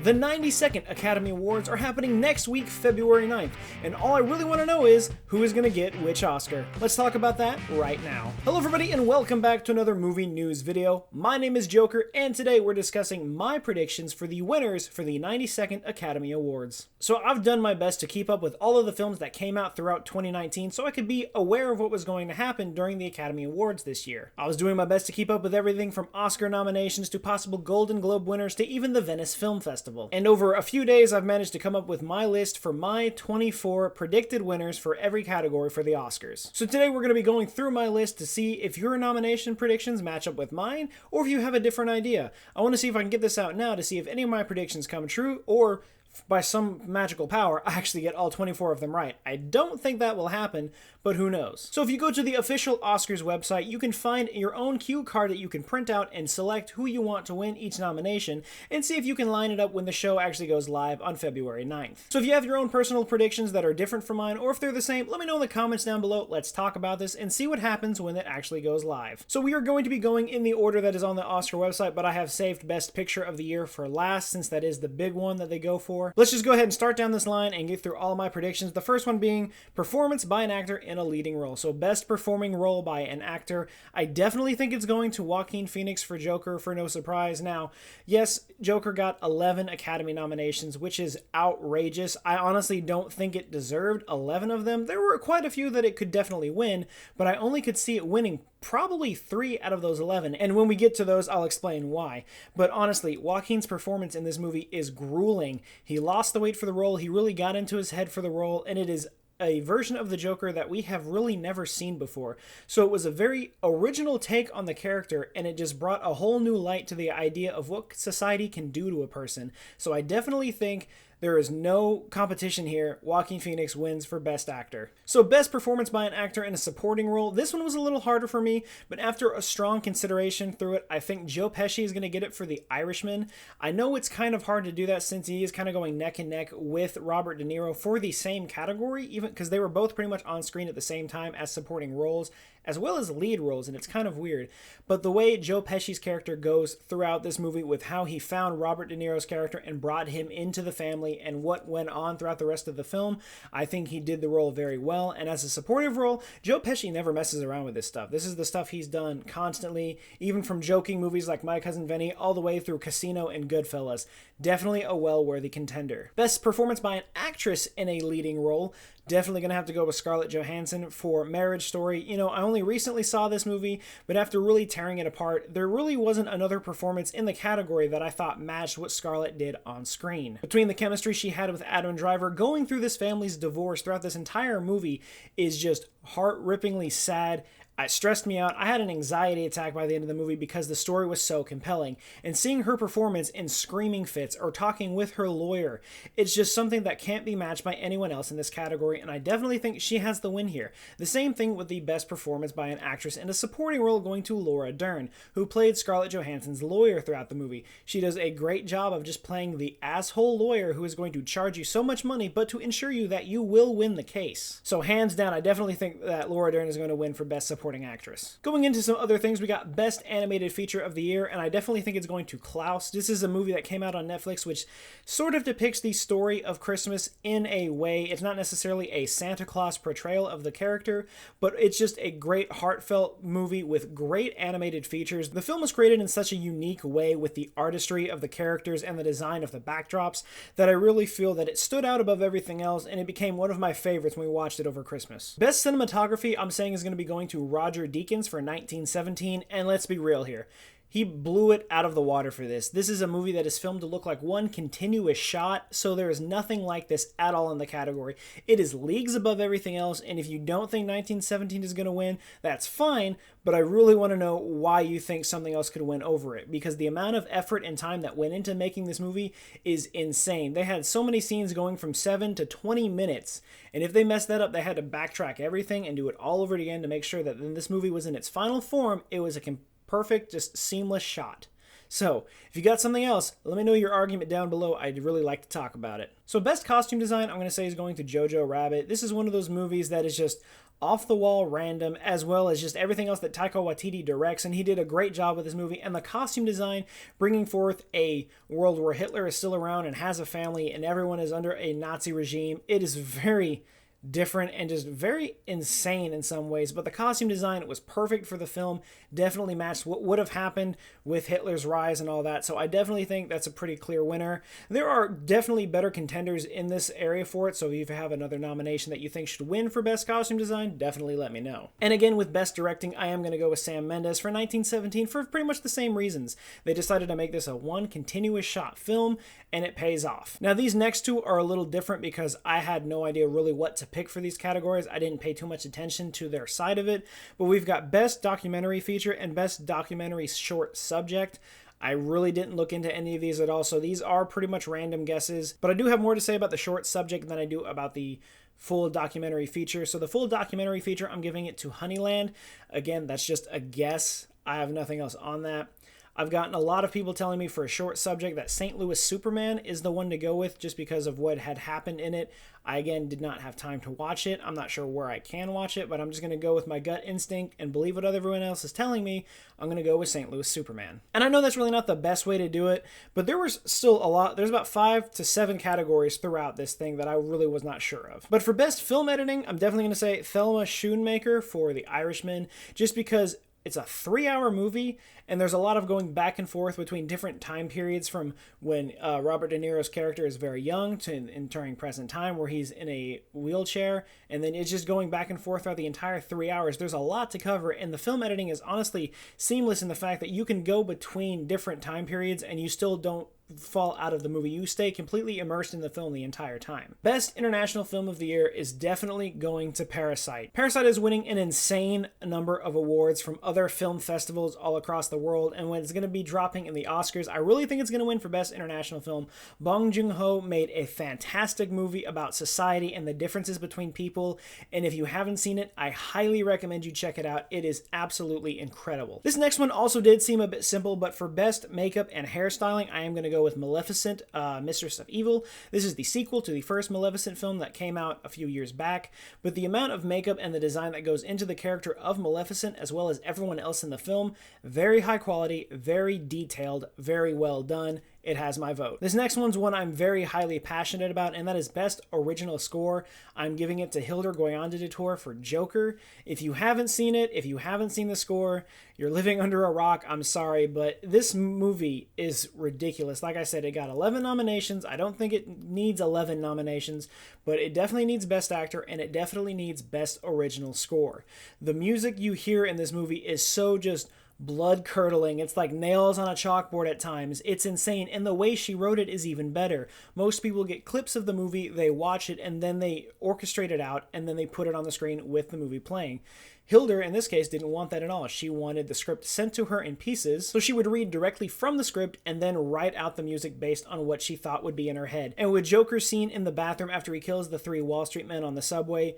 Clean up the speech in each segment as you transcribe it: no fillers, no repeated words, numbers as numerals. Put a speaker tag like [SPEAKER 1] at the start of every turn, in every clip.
[SPEAKER 1] The 92nd Academy Awards are happening next week, February 9th, and all I really want to know is who is going to get which Oscar. Let's talk about that right now. Hello everybody and welcome back to another movie news video. My name is Joker and today we're discussing my predictions for the winners for the 92nd Academy Awards. So I've done my best to keep up with all of the films that came out throughout 2019 so I could be aware of what was going to happen during the Academy Awards this year. I was doing my best to keep up with everything from Oscar nominations to possible Golden Globe winners to even the Venice Film Festival. And over a few days, I've managed to come up with my list for my 24 predicted winners for every category for the Oscars. So today we're going to be going through my list to see if your nomination predictions match up with mine, or if you have a different idea. I want to see if I can get this out now to see if any of my predictions come true, or by some magical power, I actually get all 24 of them right. I don't think that will happen, but who knows. So if you go to the official Oscars website, you can find your own cue card that you can print out and select who you want to win each nomination, and see if you can line it up when the show actually goes live on February 9th. So if you have your own personal predictions that are different from mine, or if they're the same, let me know in the comments down below. Let's talk about this and see what happens when it actually goes live. So we are going to be going in the order that is on the Oscar website, but I have saved Best Picture of the Year for last, since that is the big one that they go for. Let's just go ahead and start down this line and get through all my predictions. The first one being performance by an actor in a leading role. So best performing role by an actor. I definitely think it's going to Joaquin Phoenix for Joker, for no surprise. Now, yes, Joker got 11 Academy nominations, which is outrageous. I honestly don't think it deserved 11 of them. There were quite a few that it could definitely win, but I only could see it winning probably 3 out of those 11, and when we get to those, I'll explain why. But honestly, Joaquin's performance in this movie is grueling. He lost the weight for the role, he really got into his head for the role, and it is a version of the Joker that we have really never seen before. So it was a very original take on the character, and it just brought a whole new light to the idea of what society can do to a person. So I definitely think there is no competition here. Joaquin Phoenix wins for Best Actor. So Best Performance by an Actor in a Supporting Role. This one was a little harder for me, but after a strong consideration through it, I think Joe Pesci is going to get it for The Irishman. I know it's kind of hard to do that since he is kind of going neck and neck with Robert De Niro for the same category, even because they were both pretty much on screen at the same time as supporting roles, as well as lead roles, and it's kind of weird. But the way Joe Pesci's character goes throughout this movie with how he found Robert De Niro's character and brought him into the family and what went on throughout the rest of the film, I think he did the role very well. And as a supportive role, Joe Pesci never messes around with this stuff. This is the stuff he's done constantly, even from joking movies like My Cousin Vinny all the way through Casino and Goodfellas. Definitely a well-worthy contender. Best Performance by an Actress in a Leading Role. Definitely going to have to go with Scarlett Johansson for Marriage Story. You know, I only recently saw this movie, but after really tearing it apart, there really wasn't another performance in the category that I thought matched what Scarlett did on screen. Between the chemistry she had with Adam Driver, going through this family's divorce throughout this entire movie is just heart-rippingly sad. It stressed me out. I had an anxiety attack by the end of the movie because the story was so compelling. And seeing her performance in screaming fits or talking with her lawyer, it's just something that can't be matched by anyone else in this category, and I definitely think she has the win here. The same thing with the Best Performance by an Actress in a Supporting Role going to Laura Dern, who played Scarlett Johansson's lawyer throughout the movie. She does a great job of just playing the asshole lawyer who is going to charge you so much money, but to ensure you that you will win the case. So hands down, I definitely think that Laura Dern is going to win for Best Supporting Actress. Going into some other things, we got Best Animated Feature of the Year, and I definitely think it's going to Klaus. This is a movie that came out on Netflix, which sort of depicts the story of Christmas in a way. It's not necessarily a Santa Claus portrayal of the character, but it's just a great heartfelt movie with great animated features. The film was created in such a unique way with the artistry of the characters and the design of the backdrops that I really feel that it stood out above everything else, and it became one of my favorites when we watched it over Christmas. Best Cinematography, I'm saying, is going to be going to Roger Deakins for 1917, and let's be real here. He blew it out of the water for this. This is a movie that is filmed to look like one continuous shot, so there is nothing like this at all in the category. It is leagues above everything else, and if you don't think 1917 is going to win, that's fine, but I really want to know why you think something else could win over it, because the amount of effort and time that went into making this movie is insane. They had so many scenes going from 7 to 20 minutes, and if they messed that up, they had to backtrack everything and do it all over again to make sure that when this movie was in its final form, it was a perfect, just seamless shot. So, if you got something else, let me know your argument down below. I'd really like to talk about it. So, best costume design, I'm going to say is going to Jojo Rabbit. This is one of those movies that is just off the wall random, as well as just everything else that Taika Waititi directs, and he did a great job with this movie. And the costume design, bringing forth a world where Hitler is still around and has a family and everyone is under a Nazi regime, it is very different and just very insane in some ways, but the costume design was perfect for the film, definitely matched what would have happened with Hitler's rise and all that, so I definitely think that's a pretty clear winner. There are definitely better contenders in this area for it, so if you have another nomination that you think should win for best costume design, definitely let me know. And again, with best directing, I am going to go with Sam Mendes for 1917 for pretty much the same reasons. They decided to make this a one continuous shot film, and it pays off. Now, these next two are a little different because I had no idea really what to pick for these categories. I didn't pay too much attention to their side of it, but we've got best documentary feature and best documentary short subject. I really didn't look into any of these at all, so these are pretty much random guesses, but I do have more to say about the short subject than I do about the full documentary feature. So the full documentary feature, I'm giving it to Honeyland. Again, that's just a guess. I have nothing else on that. I've gotten a lot of people telling me for a short subject that St. Louis Superman is the one to go with just because of what had happened in it. I, again, did not have time to watch it. I'm not sure where I can watch it, but I'm just going to go with my gut instinct and believe what everyone else is telling me. I'm going to go with St. Louis Superman. And I know that's really not the best way to do it, but there was still a lot. There's about 5 to 7 categories throughout this thing that I really was not sure of. But for best film editing, I'm definitely going to say Thelma Schoonmaker for The Irishman, just because it's a 3-hour movie, and there's a lot of going back and forth between different time periods from when Robert De Niro's character is very young to during present time where he's in a wheelchair, and then it's just going back and forth throughout the entire 3 hours. There's a lot to cover, and the film editing is honestly seamless in the fact that you can go between different time periods and you still don't fall out of the movie. You stay completely immersed in the film the entire time. Best international film of the year is definitely going to Parasite. Parasite is winning an insane number of awards from other film festivals all across the world, and when it's going to be dropping in the Oscars, I really think it's going to win for best international film. Bong Joon-ho made a fantastic movie about society and the differences between people, and if you haven't seen it, I highly recommend you check it out. It is absolutely incredible. This next one also did seem a bit simple, but for best makeup and hairstyling, I am going to go with Maleficent, Mistress of Evil. This is the sequel to the first Maleficent film that came out a few years back, but the amount of makeup and the design that goes into the character of Maleficent, as well as everyone else in the film, very high quality, very detailed, very well done. It has my vote. This next one's one I'm very highly passionate about, and that is Best Original Score. I'm giving it to Hildur Guðnadóttir for Joker. If you haven't seen it, if you haven't seen the score, you're living under a rock. I'm sorry, but this movie is ridiculous. Like I said, it got 11 nominations. I don't think it needs 11 nominations, but it definitely needs Best Actor, and it definitely needs Best Original Score. The music you hear in this movie is so just blood curdling. It's like nails on a chalkboard at times. It's insane, and the way she wrote it is even better. Most people get clips of the movie, they watch it, and then they orchestrate it out, and then they put it on the screen with the movie playing. Hildur, in this case, didn't want that at all. She wanted the script sent to her in pieces, so she would read directly from the script and then write out the music based on what she thought would be in her head. And with Joker's scene in the bathroom after he kills the 3 Wall Street men on the subway,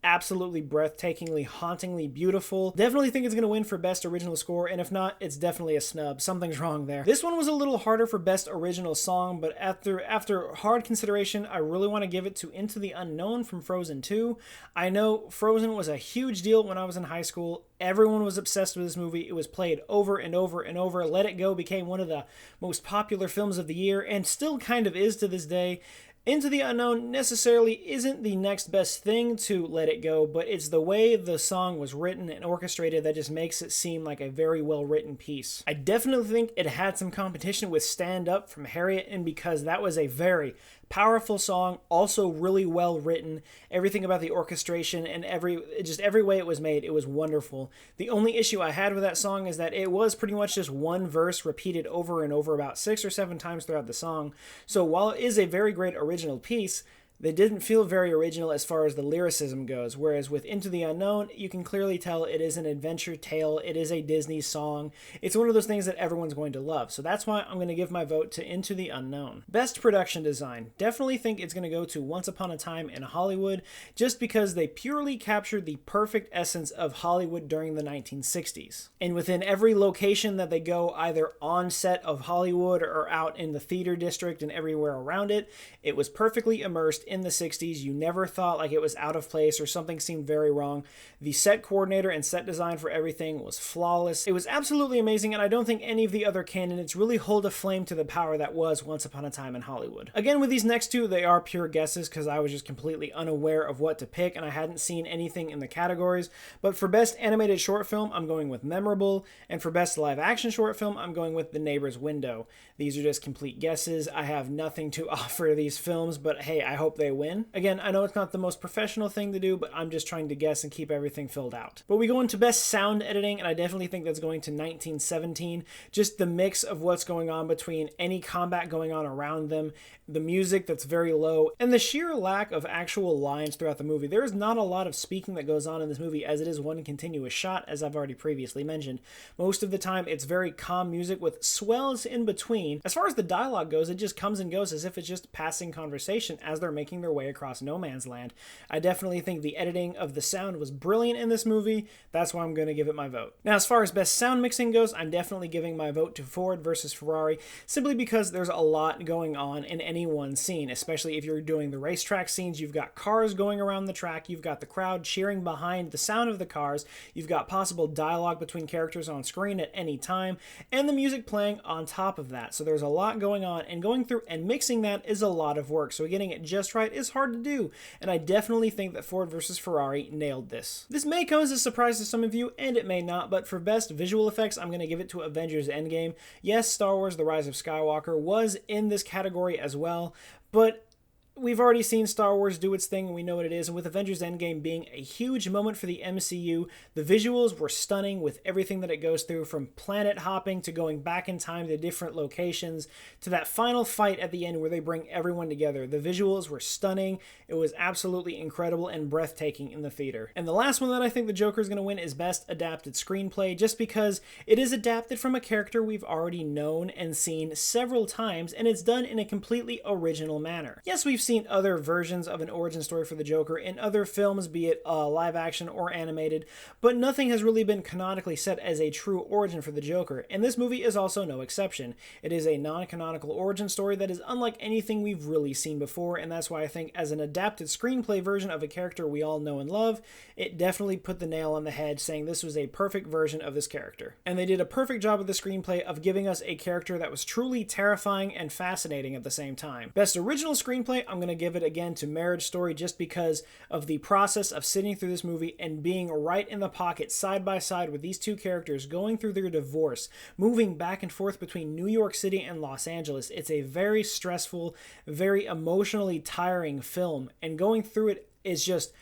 [SPEAKER 1] absolutely breathtakingly, hauntingly beautiful. Definitely think it's going to win for Best Original Score, and if not, it's definitely a snub. Something's wrong there. This one was a little harder for Best Original Song, but after hard consideration, I really want to give it to Into the Unknown from Frozen 2. I know Frozen was a huge deal when I was in high school. Everyone was obsessed with this movie. It was played over and over and over. Let It Go became one of the most popular films of the year, and still kind of is to this day. Into the Unknown necessarily isn't the next best thing to Let It Go, but it's the way the song was written and orchestrated that just makes it seem like a very well-written piece. I definitely think it had some competition with Stand Up from Harriet, and because that was a very powerful song, also really well written. Everything about the orchestration and every way it was made, it was wonderful. The only issue I had with that song is that it was pretty much just one verse repeated over and over about 6 or 7 times throughout the song. So while it is a very great original piece, They didn't feel very original as far as the lyricism goes, whereas with Into the Unknown, you can clearly tell it is an adventure tale, it is a Disney song, it's one of those things that everyone's going to love, so that's why I'm going to give my vote to Into the Unknown. Best production design, definitely think it's going to go to Once Upon a Time in Hollywood, just because they purely captured the perfect essence of Hollywood during the 1960s. And within every location that they go, either on set of Hollywood or out in the theater district and everywhere around it, it was perfectly immersed in the 60s. You never thought like it was out of place or something seemed very wrong. The set coordinator and set design for everything was flawless. It was absolutely amazing, and I don't think any of the other candidates really hold a flame to the power that was Once Upon a Time in Hollywood. Again, with these next two, they are pure guesses because I was just completely unaware of what to pick and I hadn't seen anything in the categories. But for best animated short film, I'm going with Memorable, and for best live action short film, I'm going with The Neighbor's Window. These are just complete guesses. I have nothing to offer these films, but hey, I hope they win. Again, I know it's not the most professional thing to do, but I'm just trying to guess and keep everything filled out. But we go into best sound editing, and I definitely think that's going to 1917. Just the mix of what's going on between any combat going on around them, the music that's very low, and the sheer lack of actual lines throughout the movie. There is not a lot of speaking that goes on in this movie, as it is one continuous shot, as I've already previously mentioned. Most of the time, it's very calm music with swells in between. As far as the dialogue goes, it just comes and goes as if it's just passing conversation as they're making their way across no man's land. I definitely think the editing of the sound was brilliant in this movie. That's why I'm going to give it my vote. Now, as far as best sound mixing goes, I'm definitely giving my vote to Ford versus Ferrari, simply because there's a lot going on in any one scene, especially if you're doing the racetrack scenes. You've got cars going around the track, you've got the crowd cheering behind the sound of the cars, you've got possible dialogue between characters on screen at any time, and the music playing on top of that. So there's a lot going on, and going through and mixing that is a lot of work. So getting it just right is hard to do, and I definitely think that Ford versus Ferrari nailed this. This may come as a surprise to some of you, and it may not, but for best visual effects, I'm going to give it to Avengers Endgame. Yes, Star Wars The Rise of Skywalker was in this category as well, but we've already seen Star Wars do its thing, and we know what it is, and with Avengers Endgame being a huge moment for the MCU, the visuals were stunning with everything that it goes through, from planet hopping to going back in time to different locations, to that final fight at the end where they bring everyone together. The visuals were stunning. It was absolutely incredible and breathtaking in the theater. And the last one that I think the Joker is going to win is Best Adapted Screenplay, just because it is adapted from a character we've already known and seen several times, and it's done in a completely original manner. Yes, we've seen other versions of an origin story for the Joker in other films, be it live action or animated, but nothing has really been canonically set as a true origin for the Joker, and this movie is also no exception. It is a non-canonical origin story that is unlike anything we've really seen before, and that's why I think as an adapted screenplay version of a character we all know and love, it definitely put the nail on the head, saying this was a perfect version of this character. And they did a perfect job with the screenplay of giving us a character that was truly terrifying and fascinating at the same time. Best original screenplay, I'm going to give it again to Marriage Story, just because of the process of sitting through this movie and being right in the pocket side by side with these two characters going through their divorce, moving back and forth between New York City and Los Angeles. It's a very stressful, very emotionally tiring film, and going through it is just,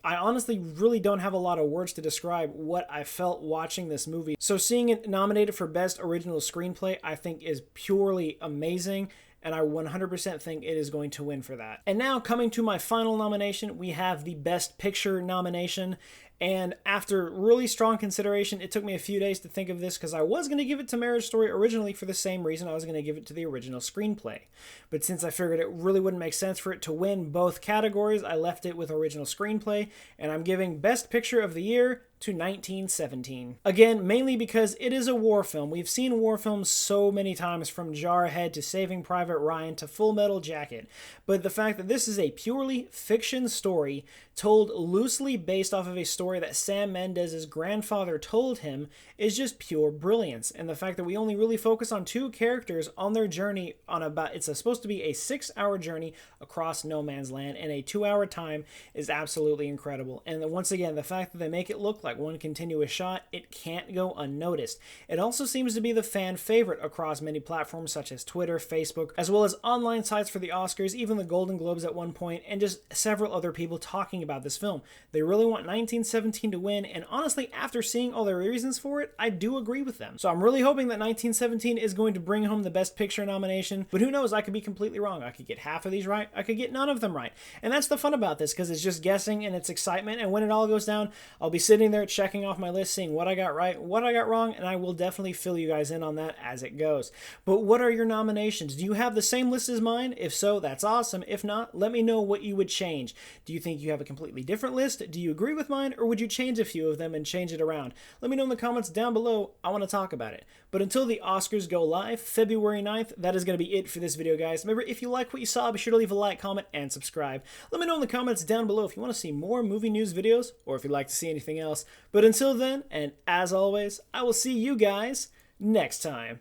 [SPEAKER 1] I honestly really don't have a lot of words to describe what I felt watching this movie. So seeing it nominated for Best Original Screenplay, I think is purely amazing, and I 100% think it is going to win for that. And now, coming to my final nomination, we have the Best Picture nomination. And after really strong consideration, it took me a few days to think of this, because I was going to give it to Marriage Story originally for the same reason I was going to give it to the original screenplay. But since I figured it really wouldn't make sense for it to win both categories, I left it with original screenplay, and I'm giving Best Picture of the Year to 1917. Again, mainly because it is a war film. We've seen war films so many times, from Jarhead to Saving Private Ryan to Full Metal Jacket, but the fact that this is a purely fiction story told loosely based off of a story that Sam Mendes' grandfather told him is just pure brilliance. And the fact that we only really focus on two characters on their journey on it's supposed to be a 6-hour journey across no man's land in a 2-hour time is absolutely incredible. And once again, the fact that they make it look like one continuous shot, it can't go unnoticed. It also seems to be the fan favorite across many platforms such as Twitter, Facebook, as well as online sites for the Oscars, even the Golden Globes at one point, and just several other people talking about this film. They really want 1917 to win, and honestly, after seeing all their reasons for it, I do agree with them. So I'm really hoping that 1917 is going to bring home the Best Picture nomination, but who knows, I could be completely wrong. I could get half of these right, I could get none of them right. And that's the fun about this, because it's just guessing and it's excitement, and when it all goes down, I'll be sitting there checking off my list, seeing what I got right, what I got wrong, and I will definitely fill you guys in on that as it goes. But what are your nominations? Do you have the same list as mine? If so, that's awesome. If not, let me know what you would change. Do you think you have a completely different list? Do you agree with mine, or would you change a few of them and change it around? Let me know in the comments down below. I want to talk about it. But until the Oscars go live, February 9th, that is going to be it for this video, guys. Remember, if you like what you saw, be sure to leave a like, comment, and subscribe. Let me know in the comments down below if you want to see more movie news videos, or if you'd like to see anything else. But until then, and as always, I will see you guys next time.